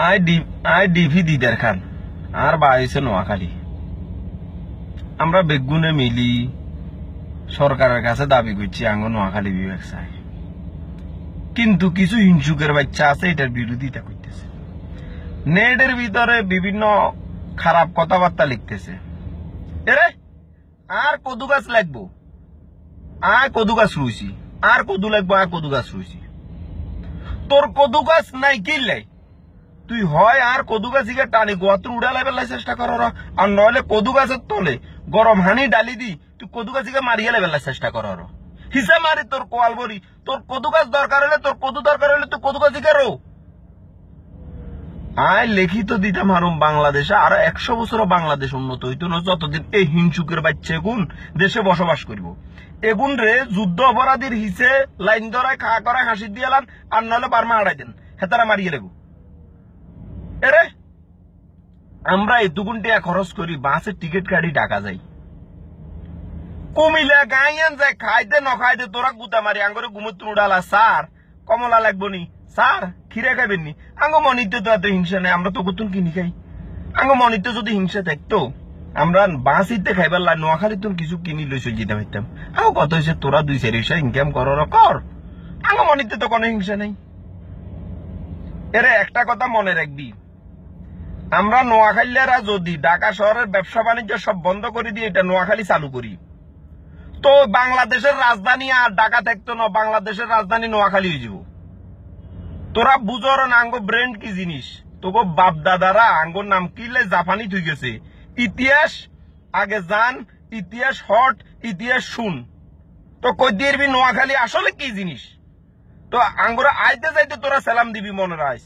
I DV দিদার খান আর বাইছে নোয়াখালী। আমরা বেগুনে মিলি সরকারের কাছে দাবি করছি আঙ্গ নোয়াখালী বিভাগ চাই, কিন্তু কিছু হিংসুকের বাচ্চা আছে এটার বিরোধিতা করতেছে। নেটের ভিতরে বিভিন্ন খারাপ কথাবার্তা লিখতেছে। এরে আর কদু গাছ লাগবো, আর কদু গাছ রুইছি, আর কদু লাগবো, আর কদু গাছ রুইছি। তোর কদু গাছ নাই কিনলে তুই হয় আর কদু গাছ টানি গোয়াত্র উড়ালাই বেলায় চেষ্টা কর, আর নইলে কদু গাছের তলে গরম হানি ডালি দি তুই কদু গাছ মারিয়ে বেলায় চেষ্টা কর। হিসা মারি তোর কোয়াল বরি, তোর কদু গাছ দরকার হলে, তোর কদু দরকার হলে তুই কদু গাছ রো। আয় লিখিত দিতাম হারুম বাংলাদেশে আরো 100 বছর বাংলাদেশ উন্নত হইতো না যতদিন এই হিংসুকের বাচ্চা এগুন দেশে বসবাস করব। এগুন রে যুদ্ধ অপরাধীর হিসে লাইন ধরায় খা করায় হাসি দিয়ে এলান, আর নাহলে বার্মা হারাই দেন, হেতারা মারিয়ে লেগু। এরে আমরা এতগুন টাকা খরচ করি, বাসের টিকিট কাটি ঢাকা যাই, কুমিল্লা গাইয়ান যায়, খাইতে ন খাইতে তোরা গুতা মারি আঙ্গরে ঘুমত উড়ালা। স্যার কমলা লাগবো নি, স্যার খিরে খাইবেন নি। আঙ্গ মনিতে তো এত হিংসা নেই, আমরা তো কতুন কিনি খাই। আঙ্গ মনিতে যদি হিংসা থাকতো আমরা বাসিতে খাইবার লাই নোয়াখালী তুমি কিছু কিনি লইস যেতে পারতাম। আঙ্গ কত হয়েছে তোরা 2-4 পয়সা ইনকাম কর। আঙ্গ মনিতে তো কোনো হিংসা নেই। এরে একটা কথা মনে রাখবি, আমরা নোয়াখালীরা যদি ঢাকা শহরের ব্যবসা বাণিজ্য সব বন্ধ করে দিয়ে এটা নোয়াখালী চালু করি, তো বাংলাদেশের রাজধানী আর ঢাকা থাকতো না, বাংলাদেশের রাজধানী নোয়াখালী হয়ে যাব। তোরা বুঝর না আঙ্গ ব্রেন্ড কি জিনিস, তোকে বাপ দাদারা আঙ্গর নাম কিলে জাপানি থুই গেছে। ইতিহাস আগে জান, ইতিহাস হট, ইতিহাস শুন, তো কই দিবি নোয়াখালী আসলে কি জিনিস। তো আঙ্গরা আইতে যাইতে তোরা সালাম দিবি মনে রাখ।